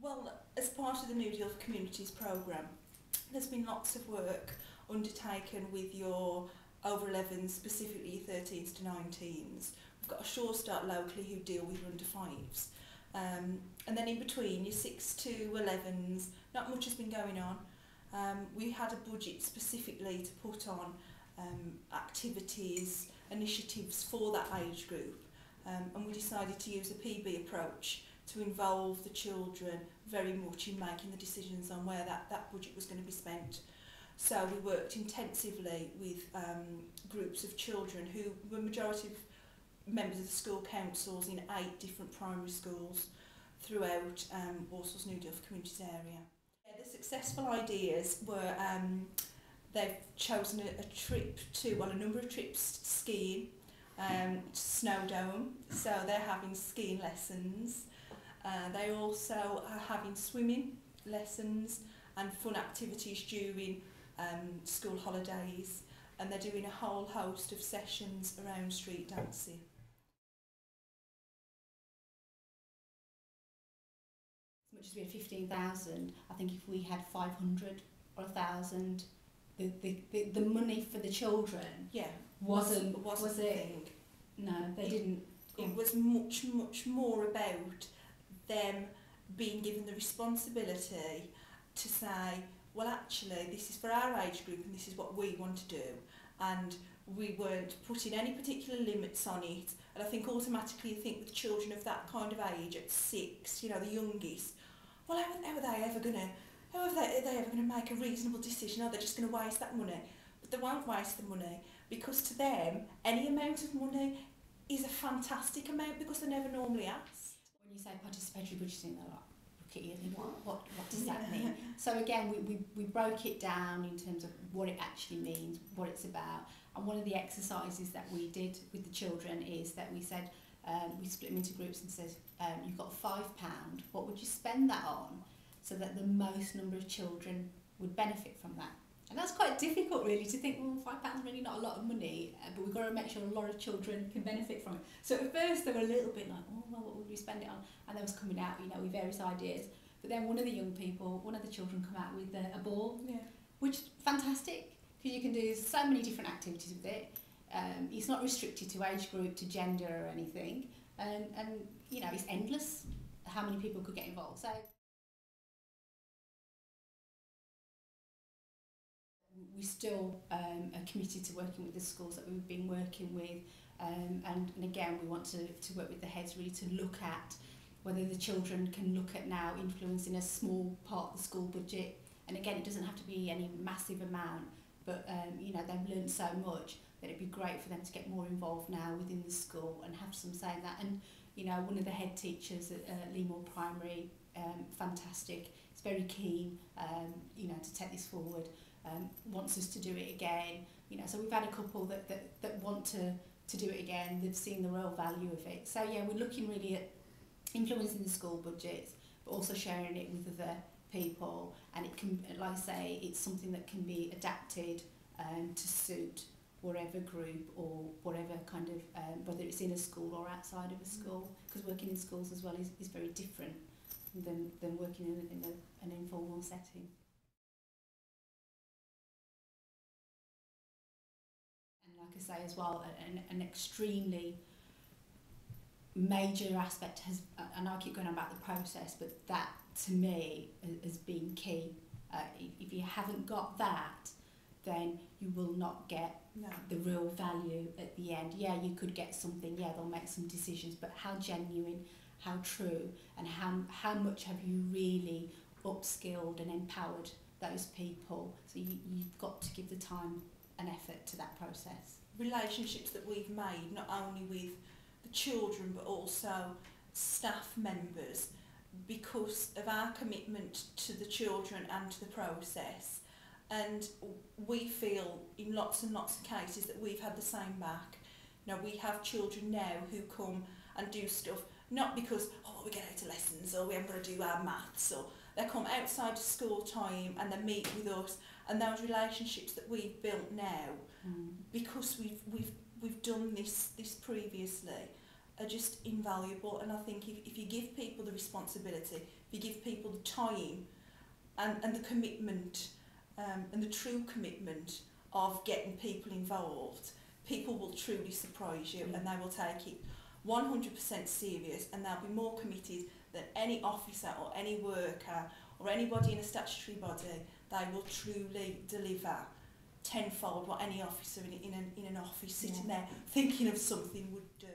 Well, as part of the New Deal for Communities programme, there's been lots of work undertaken with your over 11s, specifically your 13s to 19s. We've got a Sure Start locally who deal with your under 5s. And then in between, your 6 to 11s, not much has been going on. We had a budget specifically to put on activities, initiatives for that age group. And we decided to use a PB approach to involve the children very much in making the decisions on where that budget was going to be spent. So we worked intensively with groups of children who were majority of members of the school councils in 8 different primary schools throughout Walsall's New Deal for Communities area. Yeah, the successful ideas were they've chosen a trip to, well, a number of trips skiing, to Snowdome, so they're having skiing lessons. They also are having swimming lessons and fun activities during school holidays, and they're doing a whole host of sessions around street dancing. As much as we had 15,000, I think if we had 500 or 1,000, the money for the children wasn't it? No, they didn't. It was much more about them being given the responsibility to say, well, actually, this is for our age group and this is what we want to do. And we weren't putting any particular limits on it. And I think automatically you think with children of that kind of age at 6, you know, the youngest, well, how are they ever going to make a reasonable decision? Are they just going to waste that money? But they won't waste the money, because to them, any amount of money is a fantastic amount because they're never normally asked. When you say participatory budgeting, they're like, look at you and think, what does that mean? So again, we broke it down in terms of what it actually means, what it's about. And one of the exercises that we did with the children is that we said, we split them into groups and said, you've got £5, what would you spend that on so that the most number of children would benefit from that? And that's quite difficult really to think, well, £5 is really not a lot of money, but we've got to make sure a lot of children can benefit from it. So at first they were a little bit like, oh, well, what would we spend it on? And they was coming out, you know, with various ideas. But then one of the young people, one of the children come out with a ball, which is fantastic, because you can do so many different activities with it. It's not restricted to age group, to gender or anything. And you know, it's endless how many people could get involved. So we still are committed to working with the schools that we've been working with, and again we want to work with the heads really to look at whether the children can look at now influencing a small part of the school budget. And again, it doesn't have to be any massive amount, but you know, they've learned so much that it'd be great for them to get more involved now within the school and have some say in that. And you know, one of the head teachers at Leamore Primary, fantastic, is very keen you know, to take this forward. Wants us to do it again, you know, so we've had a couple that want to do it again. They've seen the real value of it. So yeah, we're looking really at influencing the school budgets, but also sharing it with other people, and it can, like I say, it's something that can be adapted to suit whatever group or whatever kind of, whether it's in a school or outside of a school, because working in schools as well is very different than working in an informal setting. Like I say as well, an extremely major aspect has, and I keep going on about the process, but that to me has been key. If you haven't got that, then you will not get the real value at the end. Yeah, you could get something, yeah, they'll make some decisions, but how genuine, how true, and how much have you really upskilled and empowered those people? So you've got to give the time and effort to that process. Relationships that we've made, not only with the children but also staff members, because of our commitment to the children and to the process. And we feel in lots and lots of cases that we've had the same back. Now, we have children now who come and do stuff not because, oh, we get out of lessons or we haven't got to do our maths, or they come outside of school time and they meet with us, and those relationships that we've built now, because we've done this previously, are just invaluable. And I think if you give people the responsibility, if you give people the time and the commitment, and the true commitment of getting people involved, people will truly surprise you, and they will take it 100% serious, and they'll be more committed than any officer or any worker or anybody in a statutory body. They will truly deliver tenfold what any officer in an office sitting there thinking of something would do.